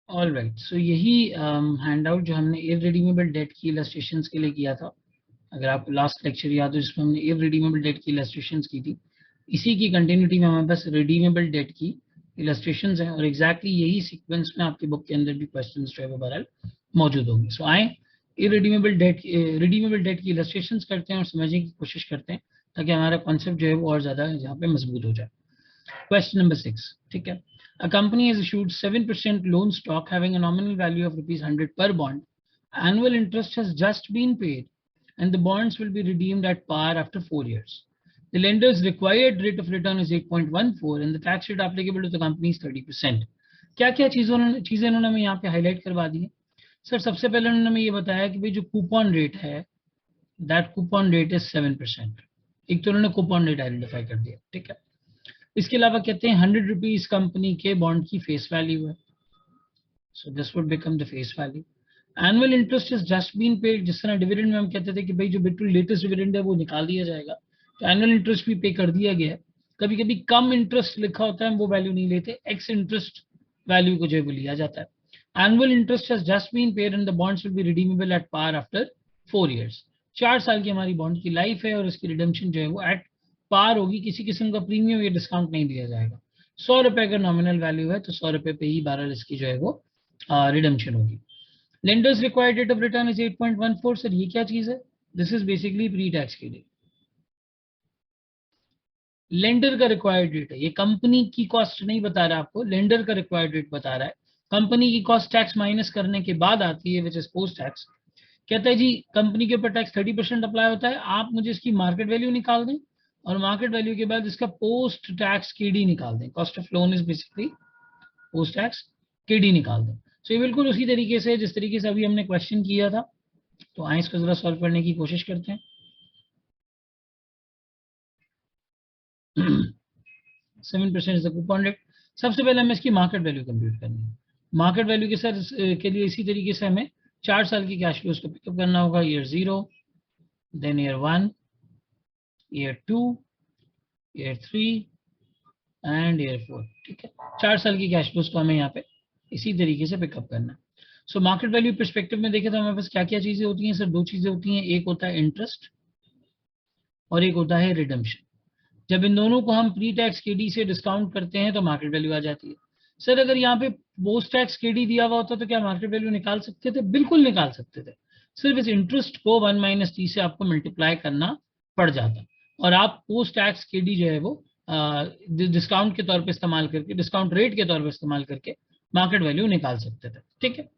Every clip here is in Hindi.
ऑल राइट, सो यही हैंडआउट जो हमने इररिडीमेबल डेट की इलस्ट्रेशंस के लिए किया था, अगर आपको लास्ट लेक्चर याद हो जिसमें हमने इररिडीमेबल डेट की इलस्ट्रेशंस की थी, इसी की कंटिन्यूटी में हमारे पास रिडीमेबल डेट की इलस्ट्रेशंस हैं और एग्जैक्टली यही सीक्वेंस में आपकी बुक के अंदर भी क्वेश्चंस जो है वो बहरहाल मौजूद होंगे। सो आए रिडीमेबल डेट की इलस्ट्रेशंस करते हैं और समझने की कोशिश करते हैं ताकि हमारा कॉन्सेप्ट जो है वो और ज्यादा यहाँ पे मजबूत हो जाए। Question number 6, ठीक है। A company has issued 7% loan stock having a nominal value of rupees 100 per bond. Annual interest has just been paid and the bonds will be redeemed at par after 4 years. The lender's required rate of return is 8.14 and the tax rate applicable to the company is 30%. क्या क्या चीजें इन्होंने हमें यहाँ पे हाईलाइट करवा दी है? सर सबसे पहले उन्होंने हमें ये बताया कि भाई जो कूपन रेट है दैट कूपन रेट इज 7%। एक तो उन्होंने कूपन रेट आइडेंटिफाई कर दिया, ठीक है। इसके अलावा कहते हैं 100 रुपीज कंपनी के बॉन्ड की फेस वैल्यू है, so this would become the face value. Annual interest is just been paid, जिस तरह डिविडेंड में हम कहते थे कि भाई जो बिल्कुल लेटेस्ट डिविडेंड है वो निकाल दिया जाएगा, तो एनुअल इंटरेस्ट भी पे कर दिया गया है। कभी कभी कम इंटरेस्ट लिखा होता है, हम वो वैल्यू नहीं लेते, एक्स इंटरेस्ट वैल्यू को जो है वो लिया जाता है। Annual interest has just been paid and the bonds will be redeemable at par after 4 years। 4 साल की हमारी बॉन्ड की लाइफ है और इसकी रिडेम्पशन जो है वो एट पार होगी, किसी किस्म का प्रीमियम या डिस्काउंट नहीं दिया जाएगा। 100 रुपए का नॉमिनल वैल्यू है तो 100 रुपए पे ही 12 इसकी जो है वो रिडेम्पशन होगी। Lenders required rate of return is 8.14। Sir ये क्या चीज है? This is basically pre tax के लिए लेंडर का रिक्वायर्ड रेट है, ये कंपनी की कॉस्ट नहीं बता रहा आपको, लेंडर का रिक्वायर्ड रेट बता रहा है। कंपनी की कॉस्ट टैक्स माइनस करने के बाद आती है विच इज पोस्ट टैक्स। कहता है जी कंपनी के ऊपर टैक्स 30% अप्लाई होता है, आप मुझे इसकी मार्केट वैल्यू निकाल दें और मार्केट वैल्यू के बाद इसका पोस्ट टैक्स केडी निकाल दें। Cost of loan is basically post tax KD निकाल दें। सो ये बिल्कुल उसी तरीके से जिस तरीके से अभी हमने क्वेश्चन किया था, तो आए इसको जरा सॉल्व करने की कोशिश करते हैं। 7% इज द कूपन रेट। सबसे पहले हमें इसकी मार्केट वैल्यू कंप्यूट करनी है। मार्केट वैल्यू के सर के लिए इसी तरीके से हमें 4 साल की कैश फ्लोज को पिकअप करना होगा, year 0, then year 1, year 2, year 3 and year 4, ठीक है। 4 साल की कैश फ्लोज को हमें यहाँ पे इसी तरीके से पिकअप करना है। सो मार्केट वैल्यू परस्पेक्टिव में देखें तो हमारे पास क्या क्या चीजें होती हैं? सर दो चीजें होती हैं, एक होता है इंटरेस्ट और एक होता है रिडम्पशन। जब इन दोनों को हम प्री टैक्स केडी से डिस्काउंट करते हैं तो मार्केट वैल्यू आ जाती है। सर अगर यहाँ पे पोस्ट टैक्स केडी दिया हुआ होता तो क्या मार्केट वैल्यू निकाल सकते थे? बिल्कुल निकाल सकते थे, सिर्फ इस इंटरेस्ट को 1 - t से आपको मल्टीप्लाई करना पड़ जाता और आप पोस्ट टैक्स केडी जो है वो डिस्काउंट के तौर पे इस्तेमाल करके, डिस्काउंट रेट के तौर पे इस्तेमाल करके मार्केट वैल्यू निकाल सकते थे, ठीक है।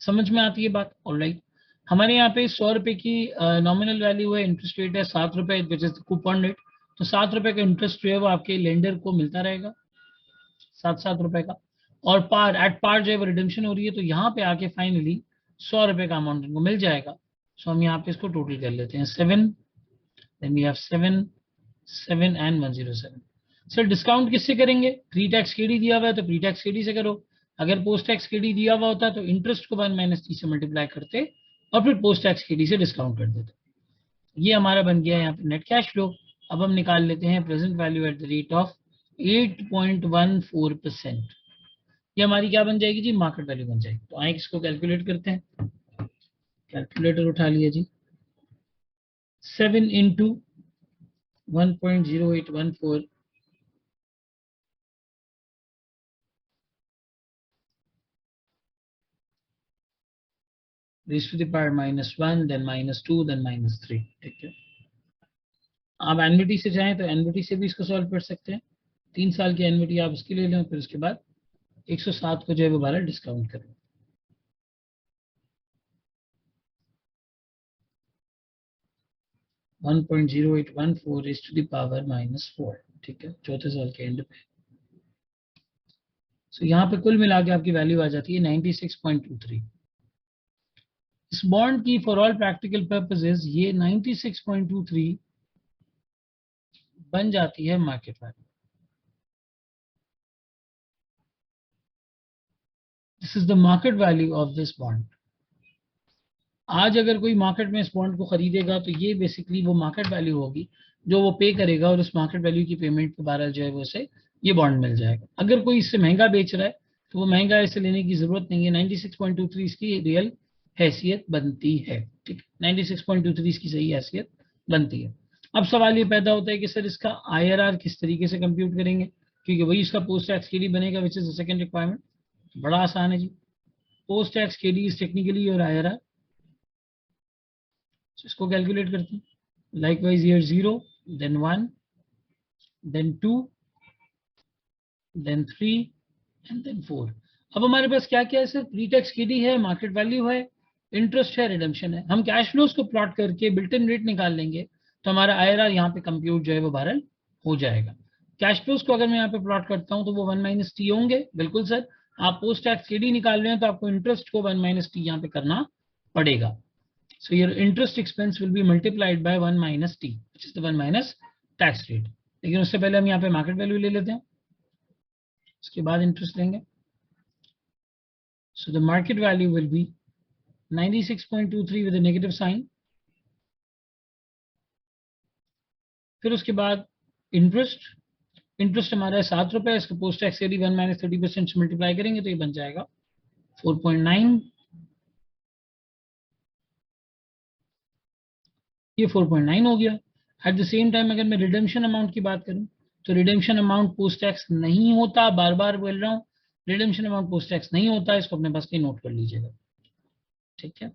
समझ में आती है बात? ऑलराइट। हमारे यहाँ पे 100 रुपए की नॉमिनल वैल्यू है, इंटरेस्ट रेट है 7 रुपए विच इज कूपन रेट, तो 7 रुपए का इंटरेस्ट जो है वो आपके लेंडर को मिलता रहेगा, 7 रुपए का। और पार एट पार जो है वो रिडेम्पशन हो रही है, तो यहाँ पे आके फाइनली 100 रुपए का अमाउंट इनको मिल जाएगा। सो हम यहाँ पे इसको टोटल कर लेते हैं 7, then we have 7, 7 and 107। Sir discount किससे करेंगे? प्री टैक्स केडी दिया हुआ है तो प्री टैक्स केडी से करो, अगर पोस्ट टैक्स केडी दिया हुआ होता तो इंटरेस्ट को 1 - t से मल्टीप्लाई करते और फिर पोस्ट टैक्स केडी से डिस्काउंट कर देते। ये हमारा बन गया यहाँ पे नेट कैश फ्लो। अब हम निकाल लेते हैं present value eight the rate of 8.14%। ये हमारी क्या बन जाएगी जी? मार्केट वैल्यू बन जाएगी। तो आए इसको कैलकुलेट करते हैं, कैलकुलेटर उठा लिया जी। 7 into 1.0814 raised to the power -1, then -2, then -3, ठीक है। आप एनविटी से जाएं तो एनविटी से भी इसको सॉल्व कर सकते हैं। 3 साल की एनविटी आप इसके ले लें, फिर उसके बाद 107 को जो है वो 12 डिस्काउंट करें। 1.0814 raised to the power -4, ठीक है, चौथे साल के एंड पे। सो यहाँ पे कुल मिला के आपकी वैल्यू आ जाती है 96.23। इस बॉन्ड की फॉर ऑल प्रैक्टिकल पर्पसेस ये 96.23 बन जाती है market value. This is the market value of this bond. आज अगर कोई मार्केट में इस बॉन्ड को खरीदेगा तो ये बेसिकली वो मार्केट वैल्यू होगी जो वो पे करेगा और उस मार्केट वैल्यू की पेमेंट के बाद जो है वो उसे ये बॉन्ड मिल जाएगा। अगर कोई इससे महंगा बेच रहा है तो वो महंगा इसे लेने की जरूरत नहीं है। 96.23 इसकी रियल हैसियत बनती है। ठीक, 96.23 इसकी सही हैसियत बनती है। अब सवाल ये पैदा होता है कि सर इसका IRR किस तरीके से कंप्यूट करेंगे, क्योंकि वही इसका पोस्ट टैक्स केडी बनेगा, which is the second requirement. बड़ा आसान है जी, post tax KD is technically और IRR। इसको कैलकुलेट करते हैं। Likewise here 0, then 1, then 2, then 3 and then 4। अब हमारे पास क्या क्या है सर? प्री टैक्स केडी है, मार्केट वैल्यू है, इंटरेस्ट है, रिडम्पशन है। हम कैश फ्लोज को प्लॉट करके बिल्ट इन रेट निकाल लेंगे तो हमारा IRR यहाँ पे कंप्यूट जो है वो बहरहाल हो जाएगा। कैश फ्लोज को अगर मैं यहाँ पे प्लॉट करता हूँ तो वो 1 - T होंगे। बिल्कुल सर, आप पोस्ट टैक्स केडी निकाल रहे हैं तो आपको इंटरेस्ट को 1 - T यहाँ पे करना पड़ेगा। So your interest expense will be multiplied by 1 - T, which is the 1 - tax rate. लेकिन उससे पहले हम यहाँ पे मार्केट वैल्यू ले लेते हैं, उसके बाद इंटरेस्ट लेंगे। So the market value will be 96.23 with a negative sign. फिर उसके बाद इंटरेस्ट हमारा है 7 रुपए, इसको पोस्ट टैक्स केडी 1 - 30% से मल्टीप्लाई करेंगे तो ये बन जाएगा 4.9। ये 4.9 हो गया। एट द सेम टाइम अगर मैं रिडेम्पशन अमाउंट की बात करूं तो रिडेम्पशन अमाउंट पोस्ट टैक्स नहीं होता, बार बार बोल रहा हूं, रिडेम्पशन अमाउंट पोस्ट टैक्स नहीं होता, इसको अपने पास कहीं नोट कर लीजिएगा। ठीक है,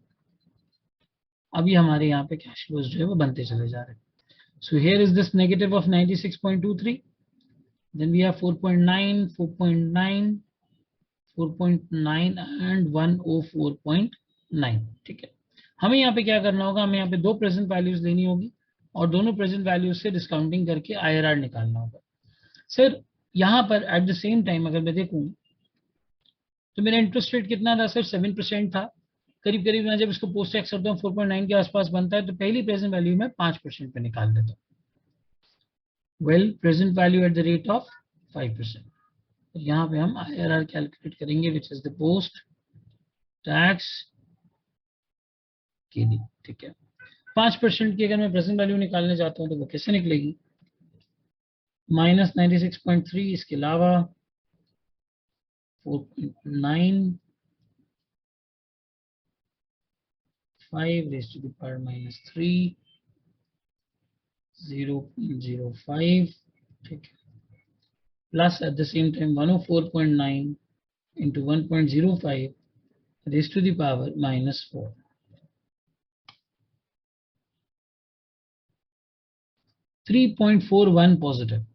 अभी हमारे यहाँ पे कैश फ्लोज जो है वो बनते चले जा रहे हैं। So here is this negative of 96.23, then we have 4.9, 4.9, 4.9 and 104.9। ठीक है, हमें यहाँ पे क्या करना होगा? हमें यहाँ पे दो प्रेजेंट वैल्यूज लेनी होगी और दोनों प्रेजेंट वैल्यूज से डिस्काउंटिंग करके IRR निकालना होगा। सर यहाँ पर एट द सेम टाइम अगर मैं देखूं तो मेरा इंटरेस्ट रेट कितना था सर? 7% था। करीब करीब मैं जब इसको पोस्ट टैक्स करता हूँ 4.9 के आसपास बनता है, तो पहली प्रेजेंट वैल्यू में 5% पे निकाल देता हूँ। Well, present value eight the rate of 5%। यहाँ पे हम IRR कैलकुलेट करेंगे, विच is the post tax KD. ठीक है, 5% की अगर मैं प्रेजेंट वैल्यू निकालने जाता हूँ तो वो कैसे निकलेगी? -96.3 इसके अलावा 4.9, 5 raised to the power -3, 0.05, ठीक है, plus eight the same time 104.9 into 1.05 raised to the power -4। 3.41 positive,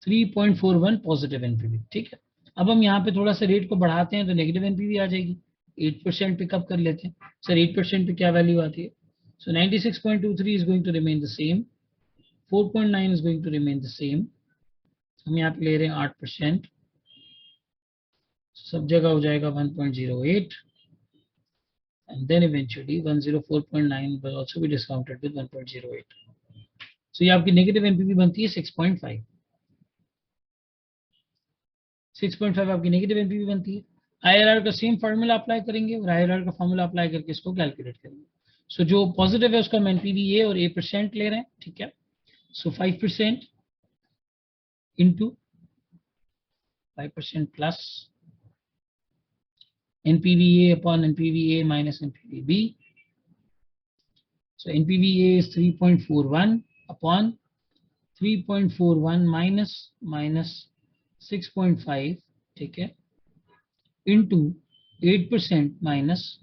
3.41 positive NPV. ठीक है, अब हम यहाँ पे थोड़ा सा रेट को बढ़ाते हैं तो नेगेटिव एनपीवी आ जाएगी। 8% पिकअप कर लेते हैं। सर 8% पे क्या वैल्यू आती है? So 96.23 is going to remain the same, 4.9 is going to remain the same. हम यहाँ पे ले रहे हैं 8%, सब जगह हो जाएगा 1.08 and then eventually 104.9 will also be discounted with 1.08. So ये आपकी नेगेटिव एनपीवी बनती है 6.5। 6.5 आपकी नेगेटिव एनपीवी बनती है। IRR का सेम फार्मूला अप्लाई करेंगे और IRR का फार्मूला अप्लाई करके इसको कैलकुलेट करेंगे। सो जो पॉजिटिव है उसका हम एनपीवी ए और 8% ले रहे हैं। ठीक है, सो 5% into 5% plus NPVA upon NPVA minus NPVB. So NPVA is 3.41 upon 3.41 minus 6.5, ठीक है, into 8% minus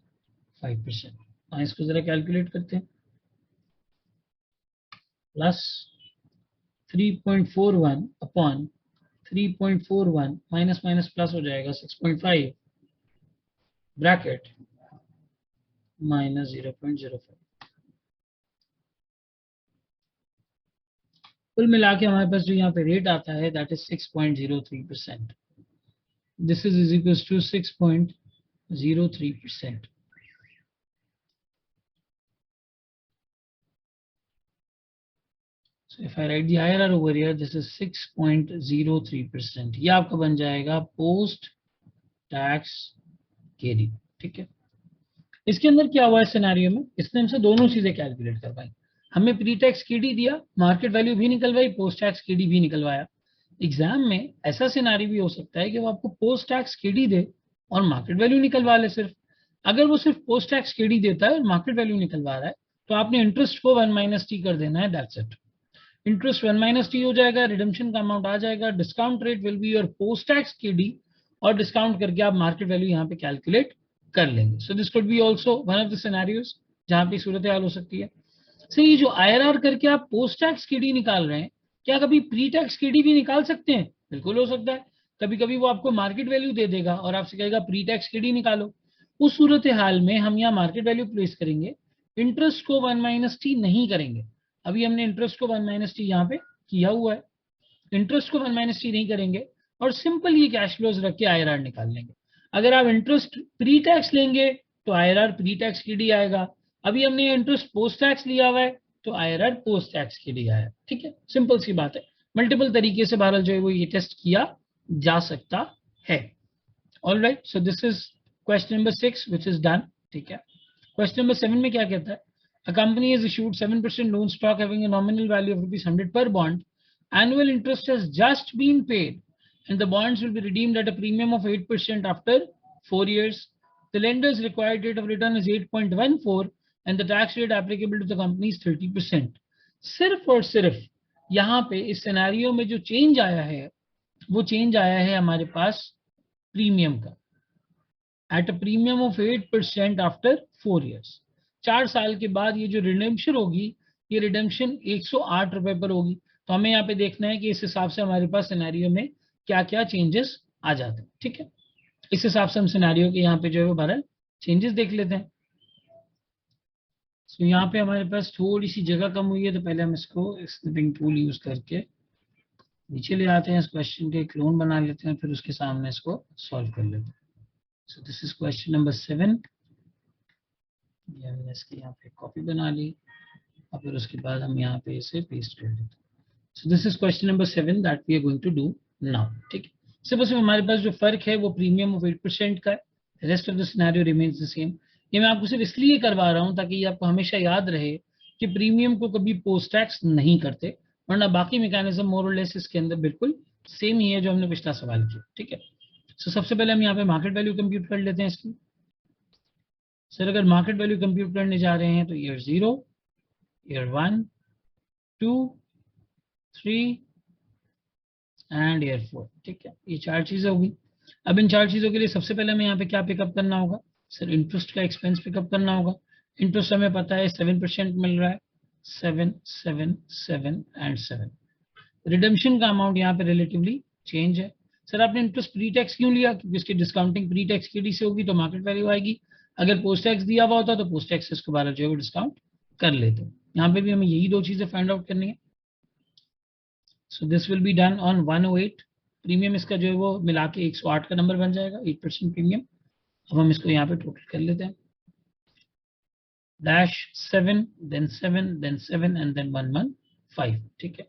5%। इसको जरा कैलकुलेट करते हैं। Plus 3.41 upon 3.41 minus minus plus हो जाएगा 6.5 ब्रैकेट -0.05। कुल मिला के हमारे पास जो यहाँ पे रेट आता है that is 6.03%। This is equal to 6.03%। So if I write the IRR over here, this is 6.03%। ये आपका बन जाएगा पोस्ट टैक्स केडी। ठीक है, इसके अंदर क्या हुआ है सिनेरियो में? इसने हमसे दोनों चीजें कैलकुलेट करवाई। हमें प्री टैक्स केडी दिया, मार्केट वैल्यू भी निकलवाई, पोस्ट टैक्स केडी भी निकलवाया। एग्जाम में ऐसा सिनारी भी हो सकता है कि वो आपको पोस्ट टैक्स केडी दे और मार्केट वैल्यू निकलवा ले सिर्फ। अगर वो सिर्फ पोस्ट टैक्स केडी देता है और मार्केट वैल्यू निकलवा रहा है तो आपने इंटरेस्ट को 1 माइनस टी कर देना है, that's it. Interest 1 minus T हो जाएगा, रिडम्पशन का अमाउंट आ जाएगा, discount rate will be your post tax KD और डिस्काउंट करके आप मार्केट वैल्यू यहाँ पे कैलकुलेट कर लेंगे। So this could be also one of the scenarios जहाँ पे सूरत हाल हो सकती है। सर ये जो आईआरआर करके आप पोस्ट टैक्स केडी निकाल रहे हैं, क्या कभी प्री टैक्स केडी भी निकाल सकते हैं? बिल्कुल हो सकता है। कभी कभी वो आपको मार्केट वैल्यू दे देगा और आपसे कहेगा प्री टैक्स केडी निकालो। उस सूरत हाल में हम यहाँ मार्केट वैल्यू प्लेस करेंगे, इंटरेस्ट को 1 माइनस टी नहीं करेंगे। अभी हमने इंटरेस्ट को 1 माइनस टी यहाँ पे किया हुआ है, इंटरेस्ट को 1 माइनस टी नहीं करेंगे और सिंपल ये कैश फ्लोज रख के आईआरआर निकाल लेंगे। अगर आप इंटरेस्ट प्री टैक्स लेंगे तो आईआरआर प्री टैक्स केडी आएगा। अभी हमने इंटरेस्ट पोस्ट टैक्स लिया हुआ है तो आईआरआर पोस्ट टैक्स केडी आया। ठीक है, सिंपल सी बात है। मल्टीपल तरीके से बहरहाल जो है वो ये टेस्ट किया जा सकता है। All right, so this is question number 6 which is done. ठीक है, क्वेश्चन नंबर 7 में क्या कहता है? A company has issued 7% loan stock having a nominal value of rupees 100 per bond. Annual interest has just been paid and the bonds will be redeemed at a premium of 8% after 4 years. The lender's required rate of return is 8.14 and the tax rate applicable to the company is 30%. सिर्फ और सिर्फ यहाँ पे इस सिनेरियो में जो चेंज आया है वो चेंज आया है हमारे पास प्रीमियम का, at a premium of 8% after 4 years। 4 साल के बाद ये जो रिडेम्पशन होगी, ये रिडेम्पशन 108 रुपए पर होगी। तो हमें यहाँ पे देखना है कि इस हिसाब से हमारे पास सिनेरियो में क्या क्या चेंजेस आ जाते हैं। ठीक है, इस हिसाब से हम सिनेरियो के यहाँ पे जो है वो बहरहाल चेंजेस देख लेते हैं। तो यहाँ पे हमारे पास थोड़ी सी जगह कम हुई है, तो पहले हम इसको स्निपिंग टूल यूज करके नीचे ले आते हैं, इस क्वेश्चन के क्लोन बना लेते हैं, फिर उसके सामने इसको सॉल्व कर लेते हैं। So this is question number 7। ये हमने इसकी यहाँ पे कॉपी बना ली और फिर उसके बाद हम यहाँ पे इसे पेस्ट कर देते हैं। So this is question number 7 that we are going to do now. ठीक है, सिर्फ उसमें हमारे पास जो फर्क है वो प्रीमियम ऑफ 8% का है, rest of the scenario remains the same. ये मैं आपको सिर्फ इसलिए करवा रहा हूँ ताकि ये आपको हमेशा याद रहे कि प्रीमियम को कभी पोस्ट टैक्स नहीं करते, वरना बाकी मैकेनिज्म मोर और लेस इसके अंदर बिल्कुल सेम ही है जो हमने पिछला सवाल किया। ठीक है, सो सबसे पहले हम यहाँ पे मार्केट वैल्यू कंप्यूट कर लेते हैं इसकी। सर अगर मार्केट वैल्यू कंप्यूट करने जा रहे हैं तो ईयर 0, ईयर 1, 2, 3 एंड ईयर 4। ठीक है, ये 4 चीजें होगी। अब इन 4 चीजों के लिए सबसे पहले हमें यहाँ पे क्या पिकअप करना होगा? सर इंटरेस्ट का एक्सपेंस पिकअप करना होगा। इंटरेस्ट हमें पता है 7% मिल रहा है, 7, 7, 7 एंड 7। रिडम्पशन का अमाउंट यहाँ पे रिलेटिवली चेंज है। सर आपने इंटरेस्ट प्री टैक्स क्यों लिया? क्योंकि इसकी डिस्काउंटिंग प्री टैक्स केडी से होगी तो मार्केट वैल्यू आएगी। अगर पोस्ट टैक्स दिया हुआ होता तो पोस्ट टैक्स इसको 12 जो है वो डिस्काउंट कर लेते। यहाँ पे भी हमें यही 2 चीजें फाइंड आउट करनी है। So this will be done on 108। Premium इसका जो है वो मिला के 108 का नंबर बन जाएगा, 8% प्रीमियम। अब हम इसको यहाँ पे टोटल कर लेते हैं, -7 देन 7 देन 7 एंड देन 115। ठीक है,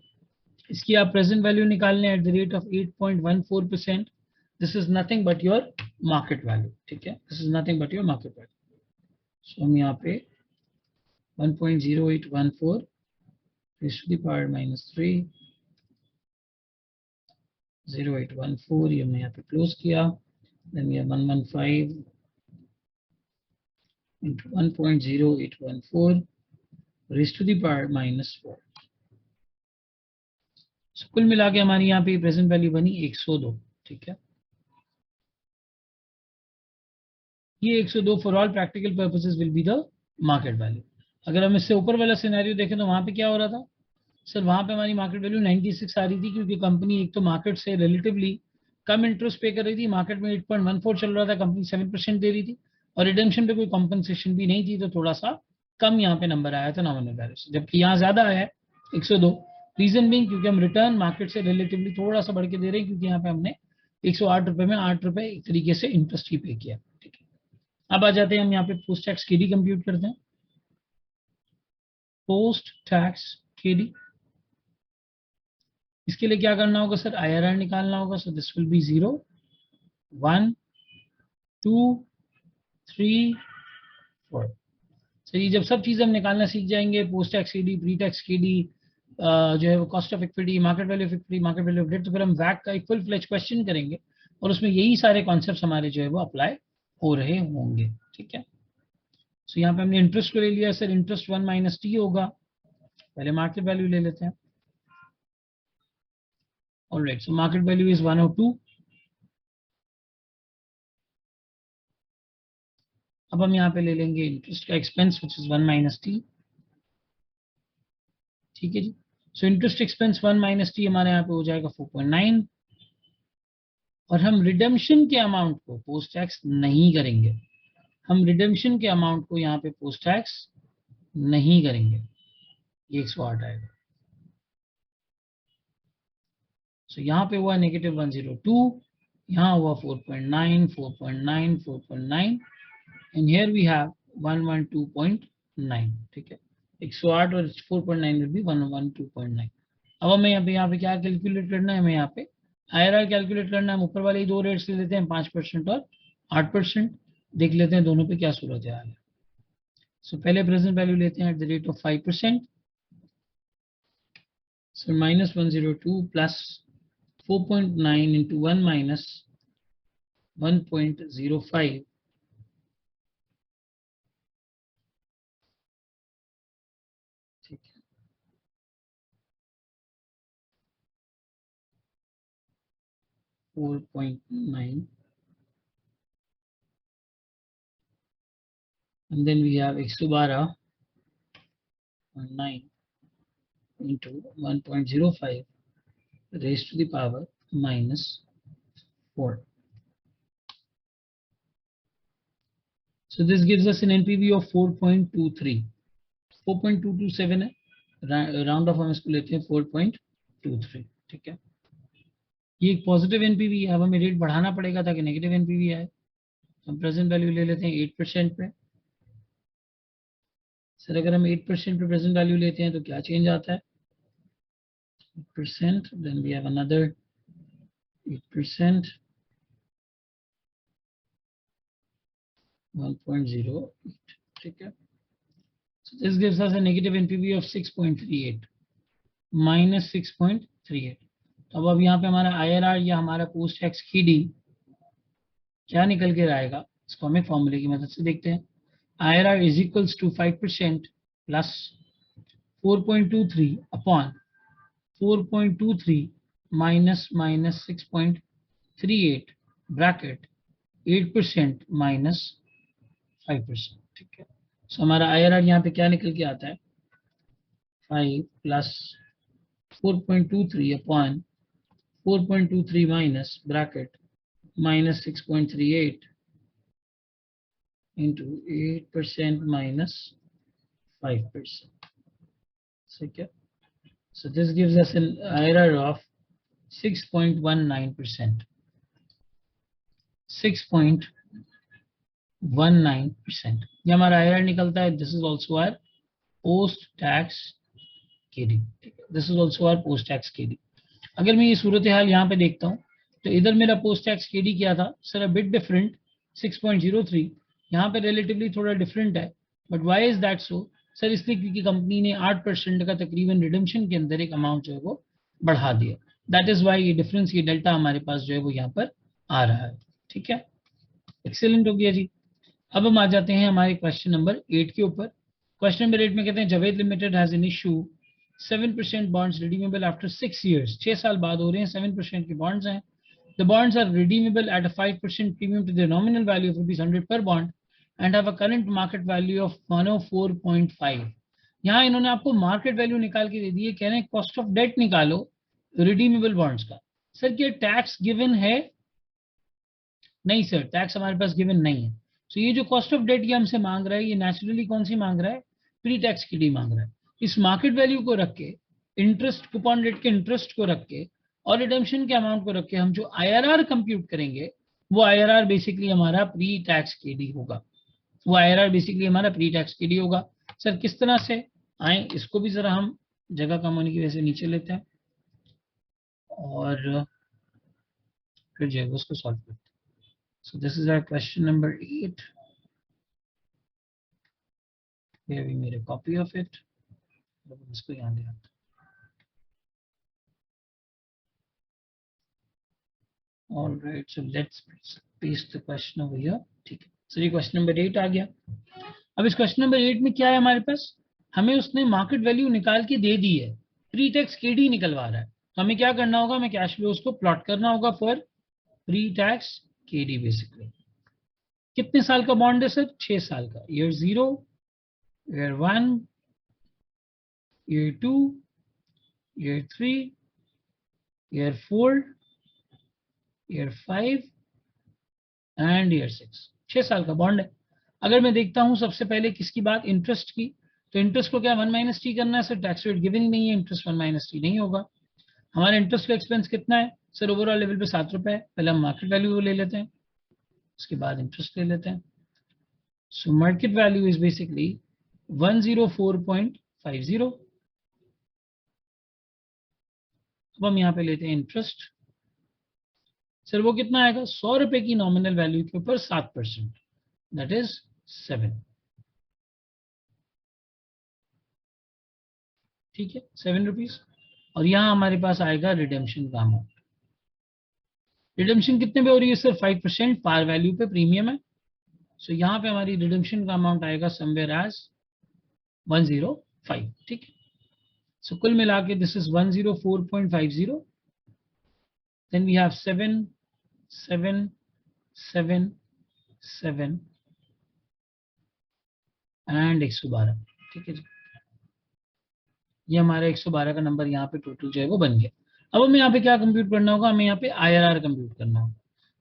इसकी आप प्रेजेंट वैल्यू निकाल लें at the rate of 8.14%। This is nothing but your market value. ठीक है, this is nothing but your market value. So हम यहाँ पे 1.0814 raised to the power -3 0814 ये हमने यहाँ पे क्लोज किया। देन ये 115 into 1.0814 raised to the power -4। so, कुल मिला के हमारी यहाँ पे प्रेजेंट वैल्यू बनी 102। ठीक है, ये 102 for all practical purposes will be the market value. अगर हम इससे ऊपर वाला सिनेरियो देखें तो वहां पे क्या हो रहा था? सर वहां पे हमारी मार्केट वैल्यू 96 आ रही थी, क्योंकि कंपनी एक तो मार्केट से रिलेटिवली कम इंटरेस्ट पे कर रही थी। मार्केट में 8.14 चल रहा था, कंपनी 7% दे रही थी और रिडेम्पशन पे कोई कॉम्पनसेशन भी नहीं थी, तो थोड़ा सा कम यहाँ पे नंबर आया था नॉमिनल वैल्यू से, जबकि यहाँ ज्यादा आया है 102। रीजन भी क्योंकि हम रिटर्न मार्केट से रिलेटिवली थोड़ा सा बढ़ के दे रहे हैं, क्योंकि यहाँ पे हमने 108 रुपए में 8 रुपए एक तरीके से इंटरेस्ट ही पे किया। ठीक है, अब आ जाते हैं हम यहाँ पे पोस्ट टैक्स केडी कंप्यूट करते हैं। पोस्ट टैक्स केडी, इसके लिए क्या करना होगा सर? आईआरआर निकालना होगा। So this will be 0, 1, 2, 3, 4। Sir ये जब सब चीजें हम निकालना सीख जाएंगे, post tax KD, pre tax KD, जो है वो cost of equity, market value of equity, market value of debt, तो फिर हम वैक का एक फुल फ्लेज क्वेश्चन करेंगे और उसमें यही सारे कॉन्सेप्ट्स हमारे जो है वो अप्लाई हो रहे होंगे। ठीक है, सो यहाँ पे हमने इंटरेस्ट को ले लिया सर, इंटरेस्ट 1 माइनस टी होगा, पहले मार्केट वैल्यू ले लेते हैं। Alright, so market value is 102। अब हम यहाँ पे ले लेंगे इंटरेस्ट का expense which is 1 minus T. ठीक है जी, so interest expense 1 minus T हमारे यहाँ पे हो जाएगा 4.9, और हम रिडेम्पशन के अमाउंट को पोस्ट टैक्स नहीं करेंगे, हम रिडेम्पशन के अमाउंट को यहाँ पे पोस्ट टैक्स नहीं करेंगे, ये 108 आएगा। सो यहाँ पे हुआ नेगेटिव 102, यहाँ हुआ 4.9, 4.9, 4.9, एंड हियर वी हैव 112.9। ठीक है, 108 और 4.9 विल बी 112.9। अब हमें यहाँ पे क्या कैलकुलेट करना है, हमें यहाँ पे IRR कैलकुलेट करना है। हम ऊपर वाले ही दो रेट्स ले लेते हैं, 5% और 8%। देख लेते हैं दोनों पे क्या सूरत है। सो पहले प्रेजेंट वैल्यू लेते हैं eight the rate of 5%। So minus 102 plus 4.9 into 1 minus 1.05, ठीक है, $4.9, and then we have 112.9 into 1.05 raised to the power minus 4. So this gives us an NPV of 4.23, 4.227 है, राउंड ऑफ हम इसको लेते हैं 4.23। ठीक है, ये एक पॉजिटिव एनपीवी है। अब हमें रेट बढ़ाना पड़ेगा ताकि नेगेटिव एनपीवी आए। हम प्रेजेंट वैल्यू ले लेते हैं 8% पे। सर अगर हम 8% पे प्रेजेंट वैल्यू लेते हैं तो क्या चेंज आता है, 8%, देन वी हैव अनदर 8%, 1.08। ठीक है, so this gives us a negative NPV of 6.38 minus 6.38। तो अब यहाँ पे हमारा IRR या हमारा पोस्ट टैक्स KD क्या निकल के आएगा, इसको हमें फॉर्मूले की मदद से देखते हैं। IRR is equals to 5% plus 4.23 upon 4.23 minus 6.38 bracket 8% minus 5%। ठीक है, सो हमारा IRR यहाँ पे क्या निकल के आता है, 5 plus 4.23 upon 4.23 minus bracket minus 6.38 into 8% minus 5%। ठीक है, so this gives us an IRR of 6.19%, 6.19% ये हमारा IRR निकलता है। This is also our post tax KD। This is also our post tax KD। अगर मैं ये सूरत हाल यहाँ पे देखता हूँ तो इधर मेरा पोस्ट टैक्स KD क्या था सर, अ बिट डिफरेंट 6.03, यहाँ पे रिलेटिवली थोड़ा डिफरेंट है। But why is that so sir, इसलिए क्योंकि कंपनी ने 8% का तकरीबन रिडेम्पशन के अंदर एक अमाउंट जो है वो बढ़ा दिया। दैट इज वाई ये डिफरेंस, ये डेल्टा हमारे पास जो है वो यहाँ पर आ रहा है। ठीक है, एक्सेलेंट हो गया जी। अब हम आ जाते हैं हमारे क्वेश्चन नंबर 8 के ऊपर। क्वेश्चन नंबर 8 में कहते हैं Javed limited has an issue 7% bonds redeemable after 6 years, 6 साल बाद हो रहे हैं, 7% के बॉन्ड्स हैं। The bonds are redeemable at a 5% premium to their nominal value of ₹100 per bond and have a current market value of 104.5। यहाँ इन्होंने आपको मार्केट वैल्यू निकाल के दे दी है, कह रहे हैं कॉस्ट ऑफ डेट निकालो रिडीमेबल बॉन्ड्स का। सर क्या टैक्स गिवन है, नहीं सर टैक्स हमारे पास गिवन नहीं है। तो ये जो कॉस्ट ऑफ डेट ये हमसे मांग रहा है, ये नेचुरली कौन सी मांग रहा है, प्री टैक्स की डी मांग रहा है। इस मार्केट वैल्यू को रख के, इंटरेस्ट कूपन रेट के इंटरेस्ट को रख के और रिडेम्पशन के अमाउंट को रख के हम जो IRR कंप्यूट करेंगे वो IRR बेसिकली हमारा प्री टैक्स KD होगा। वो IRR बेसिकली हमारा प्री टैक्स KD होगा। सर किस तरह से आए, इसको भी जरा हम जगह कम होने की वजह से नीचे लेते हैं और फिर जो है उसको सॉल्व करते हैं। So this is our question number 8. Here we made a copy of it. इसको यहाँ ले आते हैं। All right, so let's paste the question over here. ठीक है, so ये क्वेश्चन नंबर 8 आ गया. अब इस क्वेश्चन नंबर 8 में क्या है हमारे पास, हमें उसने मार्केट वैल्यू निकाल के दे दी है, प्री टैक्स केडी निकलवा रहा है. तो हमें क्या करना होगा, हमें कैश फ्लोज को प्लॉट करना होगा for pre tax KD basically. कितने साल का बॉन्ड है सर, 6 साल का. Year 0, year 1, year 2, year 3, year 4, year 5 and year 6. 6 साल का बॉन्ड है. अगर मैं देखता हूं सबसे पहले किसकी बात, इंटरेस्ट की, तो इंटरेस्ट को क्या 1 माइनस टी करना है सर, टैक्स रेट गिवन ही नहीं है, इंटरेस्ट 1 माइनस टी नहीं होगा. हमारा इंटरेस्ट का एक्सपेंस कितना है सर, ओवरऑल लेवल पे 7 रुपए है. पहले हम मार्केट वैल्यू ले लेते हैं, उसके बाद इंटरेस्ट ले लेते हैं. सो मार्केट वैल्यू इज बेसिकली 104.50. अब हम यहाँ पे लेते हैं इंटरेस्ट. सर वो कितना आएगा, 100 रुपए की नॉमिनल वैल्यू के ऊपर 7%, दैट इज 7. ठीक है, 7 रुपीज. और यहाँ हमारे पास आएगा रिडेम्पशन का अमाउंट. रिडेम्पशन कितने पे हो रही है सर, 5% पार वैल्यू पे प्रीमियम है. सो यहाँ पे हमारी रिडेम्पशन का अमाउंट आएगा समवेयर एज 105. ठीक है, सो कुल मिला के this is 104.50. Then we have 7, 7, 7, 7 and 112. ठीक है जी, ये हमारा 112 का नंबर यहाँ पे टोटल जो है वो बन गया. अब हमें यहाँ पे क्या कंप्यूट करना होगा, हमें यहाँ पे IRR कंप्यूट करना होगा,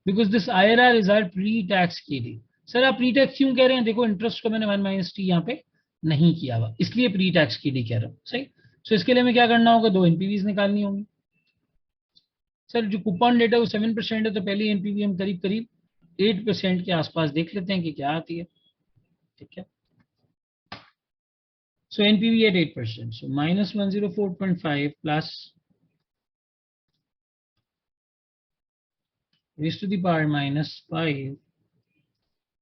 because this IRR is our pre tax के लिए. सर आप प्री टैक्स क्यों कह रहे हैं, देखो इंटरेस्ट को मैंने 1 माइनस टी यहाँ पे नहीं किया हुआ, इसलिए प्री टैक्स के लिए कह रहा हूँ. सही. सो इसके लिए हमें क्या करना होगा, 2 एनपीवीज निकालनी होंगी. सर जो कूपन डेटा वो 7% है, तो पहली एनपीवी हम करीब करीब 8% के आसपास देख लेते हैं कि क्या आती है. ठीक है, so NPV at 8%, so minus 104.5 plus raised to the power minus 5,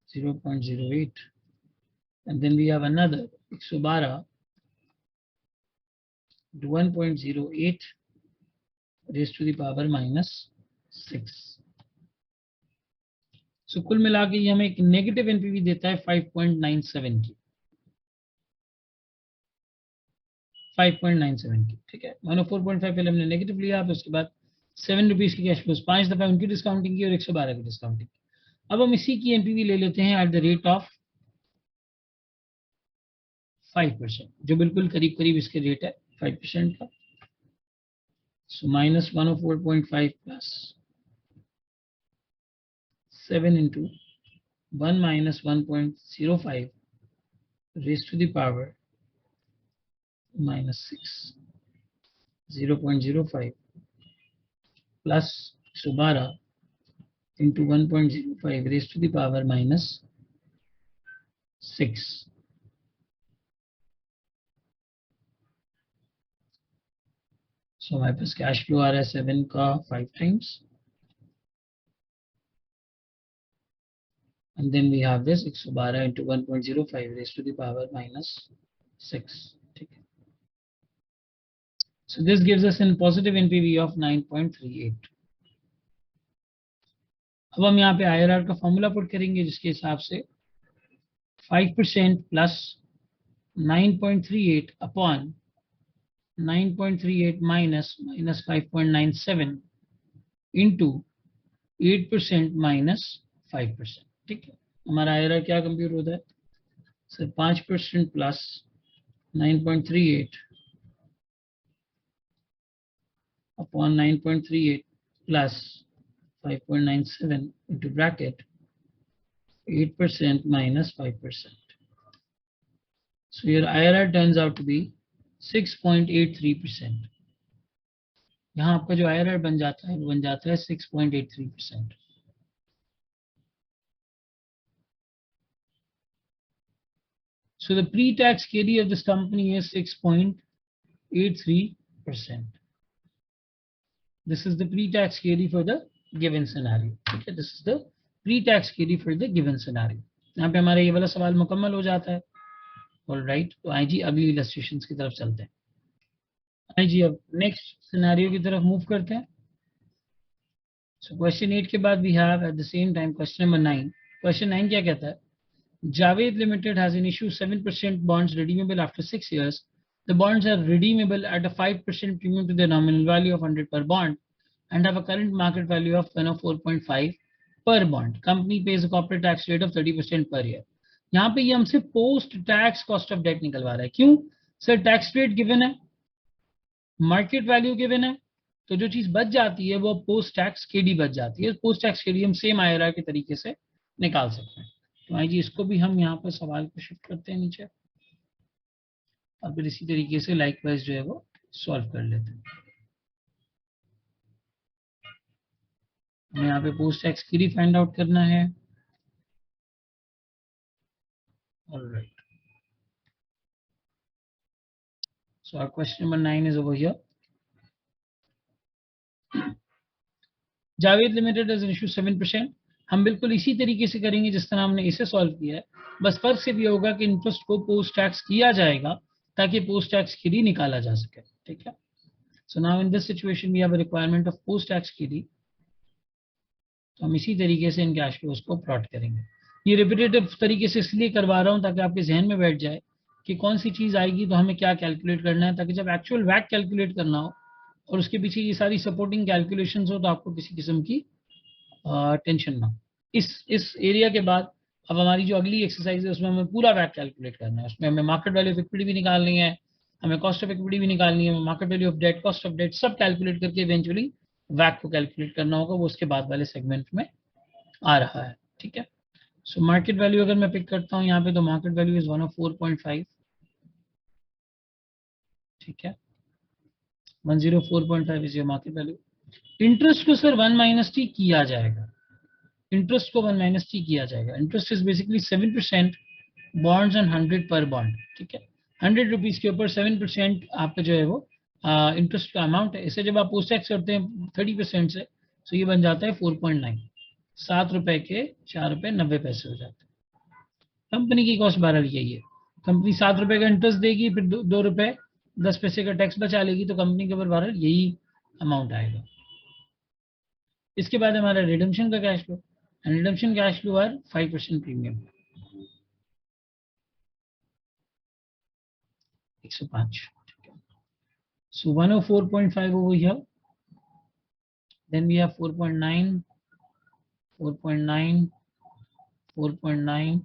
0.08, and then we have another 112 to 1.08 raised to the power minus 6. So कुल मिला के ये हमें एक नेगेटिव एनपीवी देता है 5.97 की, 5.97 की. ठीक है, 104.5 पहले हमने नेगेटिव लिया, फिर उसके बाद 7 रुपीज की कैश फ्लोज, 5 दफा उनकी डिस्काउंटिंग की और 112 की डिस्काउंटिंग. अब हम इसी की एनपीवी ले लेते हैं एट द रेट ऑफ 5%, जो बिल्कुल करीब करीब इसके रेट है 5% का. So minus 104.5 plus 7 into 1 minus 1.05 raised to the power minus 6, 0.05 plus 112 into 1.05 raised to the power minus 6. So हमारे पास कैश फ्लो आ रहा है 7 का 5 times, and then we have this 112 into 1.05 raised to the power minus 6. ठीक है, so this gives us a positive NPV of 9.38. अब हम यहाँ पे IRR का फॉर्मूला पुट करेंगे, जिसके हिसाब से 5% plus 9.38 upon 9.38 minus 5.97 into 8% minus 5%. ठीक है, हमारा IRR क्या कंप्यूट होता है sir, 5% plus 9.38 upon 9.38 plus 5.97 into bracket 8% minus 5%. So your IRR turns out to be 6.83%. यहाँ आपका जो IRR बन जाता है वो बन जाता है 6.83%. So the pre-tax KD of this company is 6.83%. This is the pre-tax KD for the given scenario. Okay, this is the pre-tax KD for the given scenario. यहाँ पे हमारा ये वाला सवाल मुकम्मल हो जाता है. ऑलराइट, तो आई जी अगली इलस्ट्रेशंस की तरफ चलते हैं. आई जी अब नेक्स्ट सिनेरियो की तरफ मूव करते हैं. सो क्वेश्चन 8 के बाद we have at the same time question number 9. Question 9 क्या कहता है? Javed Limited has an issue 7% bonds redeemable after 6 years. The bonds are redeemable at a 5% premium to their nominal value of 100 per bond and have a current market value of 4.5 per bond. Company pays a corporate tax rate of 30% per year. यहाँ पे ये हमसे post tax cost of debt निकलवा रहा है. क्यों सर? टैक्स रेट गिवन है, मार्केट वैल्यू गिवन है, तो जो चीज बच जाती है वो पोस्ट टैक्स केडी बच जाती है. पोस्ट टैक्स केडी हम सेम आईआरआर के तरीके से निकाल सकते हैं. तो आइए इसको भी हम यहाँ पर सवाल को शिफ्ट करते हैं नीचे और फिर इसी तरीके से लाइकवाइज जो है वो सॉल्व कर लेते हैं. हमें यहाँ पे post tax KD find out करना है. Alright, so our question number 9 is over here. Javed limited is issue 7%. हम बिल्कुल इसी तरीके से करेंगे जिस तरह हमने इसे सॉल्व किया है, बस फर्क सिर्फ ये होगा कि इंटरेस्ट को पोस्ट टैक्स किया जाएगा ताकि पोस्ट टैक्स केडी निकाला जा सके. ठीक है. So now in this situation we have a requirement of post tax KD. तो हम इसी तरीके से इन कैश फ्लोज को प्लॉट करेंगे. ये रिपीटेटिव तरीके से इसलिए करवा रहा हूँ ताकि आपके जहन में बैठ जाए कि कौन सी चीज आएगी तो हमें क्या कैलकुलेट करना है, ताकि जब एक्चुअल वैक कैलकुलेट करना हो और उसके पीछे ये सारी सपोर्टिंग कैलकुलेशंस हो तो आपको किसी किस्म की टेंशन ना. इस एरिया के बाद अब हमारी जो अगली एक्सरसाइज है उसमें हमें पूरा वैक कैलकुलेट करना है. उसमें हमें मार्केट वैल्यू ऑफ इक्विटी भी निकालनी है, हमें कॉस्ट ऑफ इक्विटी भी निकालनी है, market value of debt, cost of debt सब कैलकुलेट करके इवेंचुअली वैक को कैलकुलेट करना होगा. वो उसके बाद वाले सेगमेंट में आ रहा है. ठीक है. सो मार्केट वैल्यू अगर मैं पिक करता हूँ यहाँ पे तो मार्केट वैल्यू इज 104.5. ठीक है. 104.5 is your market value. Interest को सर 1 माइनस टी किया जाएगा. इंटरेस्ट को 1 माइनस टी किया जाएगा. Interest is basically 7% bonds on 100 पर बॉन्ड. ठीक है. 100 रुपीज के ऊपर 7% आपका जो है वो इंटरेस्ट का अमाउंट है. इसे जब आप पोस्ट टैक्स करते हैं 30% से तो ये बन जाता है 4.9. 7 रुपए के 4 रुपए 90 पैसे हो जाते हैं. कंपनी की कॉस्ट बहरहाल यही है. कंपनी 7 रुपए का इंटरेस्ट देगी, फिर 2 रुपए 10 पैसे का टैक्स बचा लेगी, तो कंपनी के ऊपर बहरहाल यही अमाउंट आएगा. इसके बाद हमारा रिडम्पशन का cash flow. Redemption cash flow are 5% premium 105. So 104.5 over here. Then we have 4.9, 4.9, 4.9,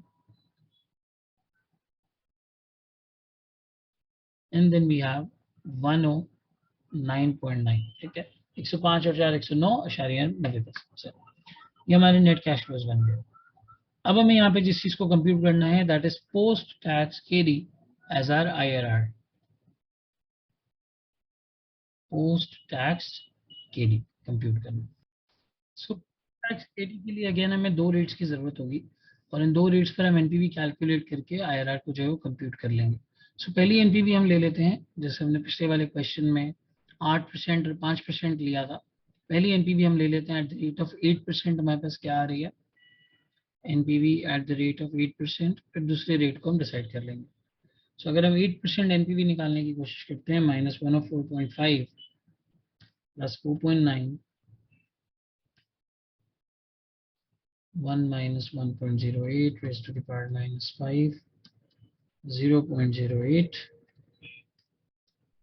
and then we have 109.9. ठीक है. 105 और 4 109.90. ये हमारे नेट कैश फ्लोज बन गए. अब हमें यहाँ पे जिस चीज को कंप्यूट करना है that is post tax KD as our IRR. Post tax KD compute करना. सो टैक्स केडी के लिए अगेन हमें 2 रेट्स की जरूरत होगी और इन 2 रेट्स पर हम एनपीवी कैलकुलेट करके आईआरआर को जो है वो कंप्यूट कर लेंगे. सो पहली एनपीवी हम ले लेते हैं जैसे हमने पिछले वाले क्वेश्चन में 8% और 5% लिया था. पहली एनपीवी हम ले लेते हैं एट द रेट ऑफ 8%. हमारे पास क्या आ रही है? NPV eight the rate of 8%. फिर दूसरे रेट को हम डिसाइड कर लेंगे. सो अगर हम 8% एनपीवी निकालने की कोशिश करते हैं -104.5 plus 4.9 1 minus 1.08 raised to the power -5 0.08.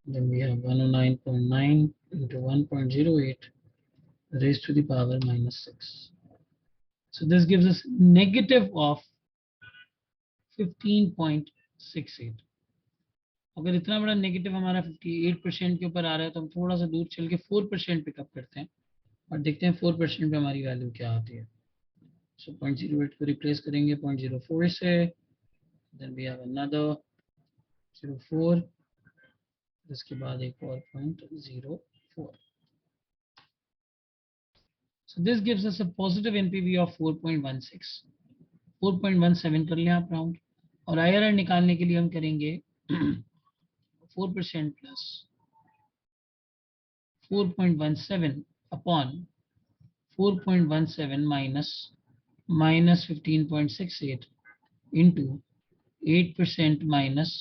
Then we have 109.9 into 1.08 raised to the power -6. So this gives us negative of 15.68. अगर इतना बड़ा नेगेटिव हमारा 58% के ऊपर आ रहा है तो हम थोड़ा सा दूर चल के 4% पिकअप करते हैं और देखते हैं 4% पे हमारी वैल्यू क्या आती है. सो 0.08 को रिप्लेस करेंगे 0.04 से. Then we have another 04. इसके बाद एक और 0.04. So this gives us a positive NPV of 4.16. 4.17 कर लें आप राउंड. और IRR निकालने के लिए हम करेंगे 4% plus 4.17 upon 4.17 minus 15.68 into 8% minus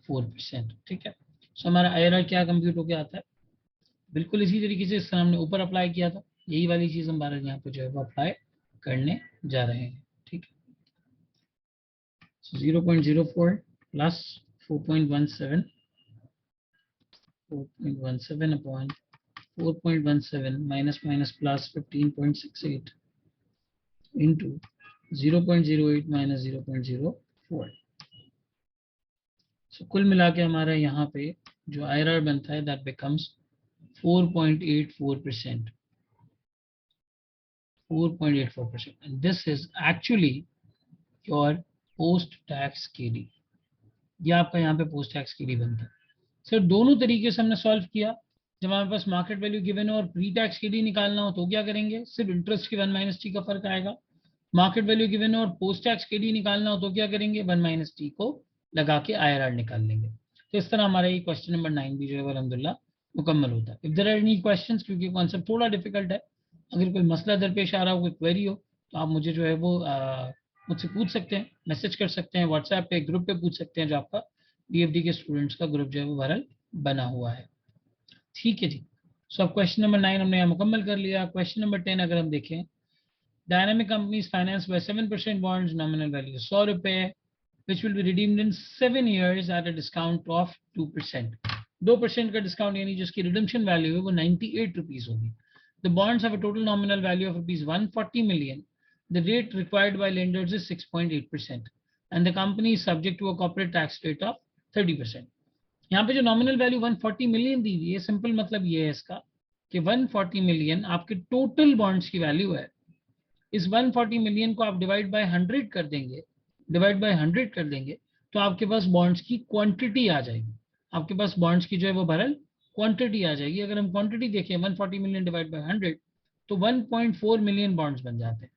4%. ठीक है. सो हमारा IRR क्या कंप्यूट होकर आता है? बिल्कुल इसी तरीके से इस हमने ऊपर अप्लाई किया था. यही वाली चीज हम भारत यहाँ पे जो है वो अप्लाई करने जा रहे हैं, ठीक है। 0.04 plus 4.17 upon 4.17 minus minus plus 15.68 into 0.08 minus 0.04। So कुल मिला के हमारा यहाँ पे जो IRR बनता है that becomes 4.84%, 4.84%, and this is actually your post tax KD। ये आपका यहाँ पे पोस्ट टैक्स KD बनता है। सर दोनों तरीके से हमने सॉल्व किया। जब हमारे पास मार्केट वैल्यू गिवन हो और प्री टैक्स KD निकालना हो तो क्या करेंगे, सिर्फ इंटरेस्ट के 1 माइनस टी का फर्क आएगा। मार्केट वैल्यू गिवन हो और पोस्ट टैक्स KD निकालना हो तो क्या करेंगे, 1 माइनस टी को लगा के IRR निकाल लेंगे। तो इस तरह हमारा ये क्वेश्चन नंबर 9 भी जो है अल्हम्दुलिल्लाह मुकम्मल होता है। If there are any questions, क्योंकि कॉन्सेप्ट थोड़ा डिफिकल्ट है, अगर कोई मसला दरपेश आ रहा हो, कोई क्वेरी हो, तो आप मुझे जो है वो मुझसे पूछ सकते हैं, मैसेज कर सकते हैं, व्हाट्सएप पे ग्रुप पे पूछ सकते हैं, जो आपका DFD के स्टूडेंट्स का ग्रुप जो है वो बहरहाल बना हुआ है, ठीक है जी। सो अब क्वेश्चन नंबर 9 हमने यहाँ मुकम्मल कर लिया। क्वेश्चन नंबर 10 अगर हम देखें, dynamic companies finance by 7% bonds, nominal value 100 रुपए, which will be redeemed in 7 years at a discount of 2%। 2% का डिस्काउंट यानी जिसकी रिडम्पशन वैल्यू है वो 98 रुपीज होगी। The bonds have a total nominal value of rupees 140 million. The rate required by lenders is 6.8%, and the company is subject to a corporate tax rate of 30%। यहाँ पे जो नॉमिनल वैल्यू 140 मिलियन दी हुई है, सिंपल मतलब ये है इसका कि 140 मिलियन आपके टोटल बॉन्ड्स की वैल्यू है। इस 140 मिलियन को आप डिवाइड बाय 100 कर देंगे, तो आपके पास बॉन्ड्स की क्वांटिटी आ जाएगी। आपके पास बॉन्ड्स की जो है वो बहरहाल क्वांटिटी आ जाएगी। अगर हम क्वांटिटी देखें 140 मिलियन डिवाइड बाय 100 तो 1.4 मिलियन बॉन्ड्स बन जाते हैं।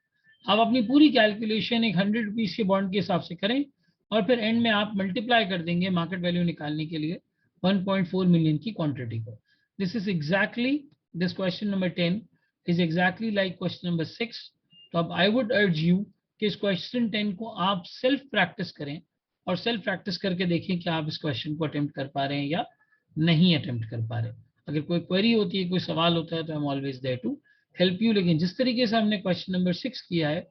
आप अपनी पूरी कैलकुलेशन एक 100 रुपीज के बॉन्ड के हिसाब से करें और फिर एंड में आप मल्टीप्लाई कर देंगे मार्केट वैल्यू निकालने के लिए 1.4 मिलियन की क्वांटिटी को। This is exactly, this question number 10 is exactly like question number 6। तो अब आई वुड अर्ज यू कि इस क्वेश्चन 10 को आप सेल्फ प्रैक्टिस करें और सेल्फ प्रैक्टिस करके देखें कि आप इस क्वेश्चन को अटेम्प्ट कर पा रहे हैं या नहीं अटेम्प्ट कर पा रहे। अगर कोई क्वेरी होती है, कोई सवाल होता है, तो I am always there to help you. लेकिन जिस तरीके से हमने क्वेश्चन नंबर 6 किया है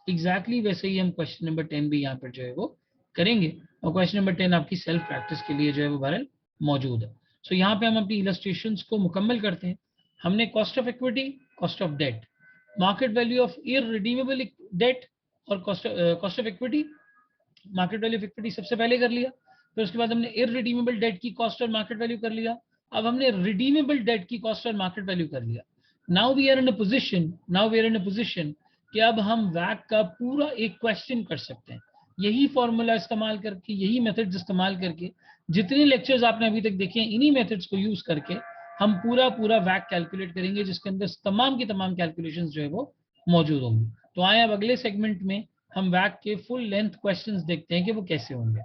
एग्जैक्टली वैसे ही हम क्वेश्चन नंबर 10 भी यहाँ पर जो है वो करेंगे। और क्वेश्चन नंबर 10 आपकी सेल्फ प्रैक्टिस के लिए जो है वो बहरहाल मौजूद है। सो यहाँ पे हम अपनी इलस्ट्रेशंस को मुकम्मल करते हैं। हमने cost of equity, cost of debt, market value of irredeemable debt और cost of equity, market value of equity सबसे पहले कर लिया। फिर उसके बाद हमने इररिडीमेबल डेट की कॉस्ट और मार्केट वैल्यू कर लिया। अब हमने रिडीमेबल डेट की कॉस्ट और मार्केट वैल्यू कर लिया। Now we are in a position कि अब हम वैक का पूरा एक क्वेश्चन कर सकते हैं। यही फॉर्मूला इस्तेमाल करके, यही मेथड्स इस्तेमाल करके, जितने लेक्चर्स आपने अभी तक देखे हैं, इन्हीं मेथड्स को यूज करके हम पूरा वैक कैलकुलेट करेंगे, जिसके अंदर तमाम की तमाम कैलकुलेशंस जो है वो मौजूद होंगी। तो आए अब अगले सेगमेंट में हम वैक के फुल लेंथ क्वेश्चंस देखते हैं कि वो कैसे होंगे।